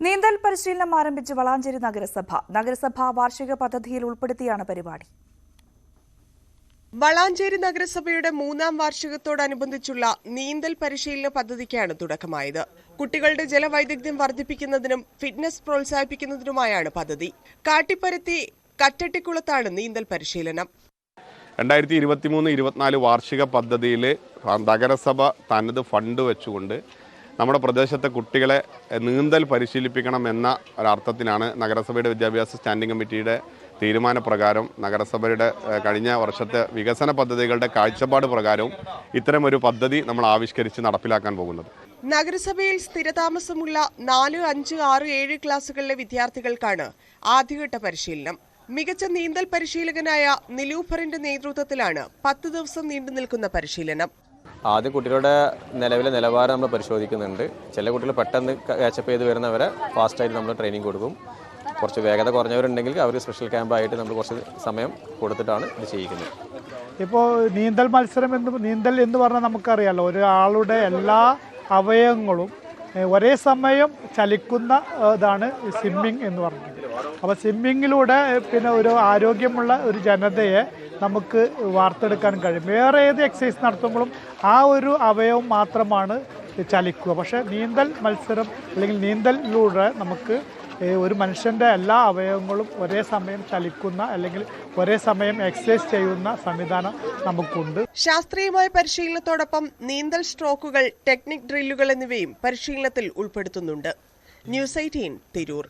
നീന്തൽ പരിശീലനം ആരംഭിച്ച് വളാഞ്ചേരി നഗരസഭ. നഗരസഭ വാർഷിക പദ്ധതിയിൽ ഉൾപ്പെടുത്തിയാണ് പരിപാടി. വളാഞ്ചേരി നഗരസഭയുടെ 3ാം വാർഷികത്തോടനുബന്ധിച്ചുള്ള നീന്തൽ പരിശീലന പദ്ധതിക്കാണ് തുടക്കമായത്. കുട്ടികളുടെ ജലവൈദഗ്ധ്യം വർദ്ധിപ്പിക്കുന്നതിനും ഫിറ്റ്നസ് പ്രോത്സാഹിപ്പിക്കുന്നതിനുമായാണ് പദ്ധതി. കാട്ടിപ്പരുത്തി കറ്റട്ടിക്കുളത്താണ് നീന്തൽ പരിശീലനം. 2023-24 വാർഷിക പദ്ധതിയിൽ നഗരസഭ തനത് ഫണ്ട് വെച്ചുകൊണ്ട് നമ്മുടെ പ്രദേശത്തെ കുട്ടികളെ നീന്തൽ പരിശീലിപ്പിക്കണം എന്ന ഒരർത്ഥത്തിലാണ് നഗരസഭയുടെ വിദ്യാഭ്യാസ സ്റ്റാൻഡിംഗ് കമ്മിറ്റിയുടെ തീരുമാനപ്രകാരം നഗരസഭയുടെ കഴിഞ്ഞ വർഷത്തെ വികസന പദ്ധതികളുടെ കാഴ്ചപ്പാട് പ്രകാരവും ഇത്തരമൊരു പദ്ധതി നമ്മൾ ആവിഷ്കരിച്ച് നടപ്പിലാക്കാൻ പോകുന്നത്. നഗരസഭയിൽ സ്ഥിരതാമസമുള്ള 4, 5, 6, 7 ക്ലാസുകളിലെ വിദ്യാർത്ഥികൾക്കാണ് ആദ്യഘട്ട പരിശീലനം. മികച്ച നീന്തൽ പരിശീലകനായ നിലൂഫറിന്റെ നേതൃത്വത്തിലാണ് 10 ദിവസം നീണ്ടു നിൽക്കുന്ന പരിശീലനം. ആദ്യം കുട്ടികളുടെ നിലവിലെ നിലവാരം നമ്മൾ പരിശോധിക്കുന്നുണ്ട്. ചില കുട്ടികൾ പെട്ടെന്ന് ക്യാച്ചപ്പ് ചെയ്ത് വരുന്നവരെ ഫാസ്റ്റായിട്ട് നമ്മൾ ട്രെയിനിങ് കൊടുക്കും. കുറച്ച് വേഗത കുറഞ്ഞവരുണ്ടെങ്കിൽ അവർ സ്പെഷ്യൽ ക്യാമ്പായിട്ട് നമ്മൾ കുറച്ച് സമയം കൊടുത്തിട്ടാണ് ഇത് ചെയ്യിക്കുന്നത്. ഇപ്പോൾ നീന്തൽ മത്സരം നീന്തൽ എന്ന് പറഞ്ഞാൽ നമുക്കറിയാമല്ലോ, ഒരാളുടെ എല്ലാ അവയവങ്ങളും ഒരേ സമയം ചലിക്കുന്ന ഇതാണ് സ്വിമ്മിങ് എന്ന് പറഞ്ഞത്. അപ്പോൾ സ്വിമ്മിങ്ങിലൂടെ ഒരു ആരോഗ്യമുള്ള ഒരു ജനതയെ നമുക്ക് വാർത്തെടുക്കാൻ കഴിയും. വേറെ ഏത് എക്സസൈസ് നടത്തുമ്പോഴും ആ ഒരു അവയവം മാത്രമാണ് ചലിക്കുക. പക്ഷേ നീന്തൽ മത്സരം അല്ലെങ്കിൽ നീന്തലിലൂടെ നമുക്ക് ഒരു മനുഷ്യൻ്റെ എല്ലാ അവയവങ്ങളും ഒരേ സമയം ചലിക്കുന്ന അല്ലെങ്കിൽ ഒരേ സമയം എക്സസൈസ് ചെയ്യുന്ന സംവിധാനം നമുക്കുണ്ട്. ശാസ്ത്രീയമായ പരിശീലനത്തോടൊപ്പം നീന്തൽ സ്ട്രോക്കുകൾ, ടെക്നിക് ഡ്രില്ലുകൾ എന്നിവയും പരിശീലനത്തിൽ ഉൾപ്പെടുത്തുന്നുണ്ട്. ന്യൂസ് 18 തിരൂർ.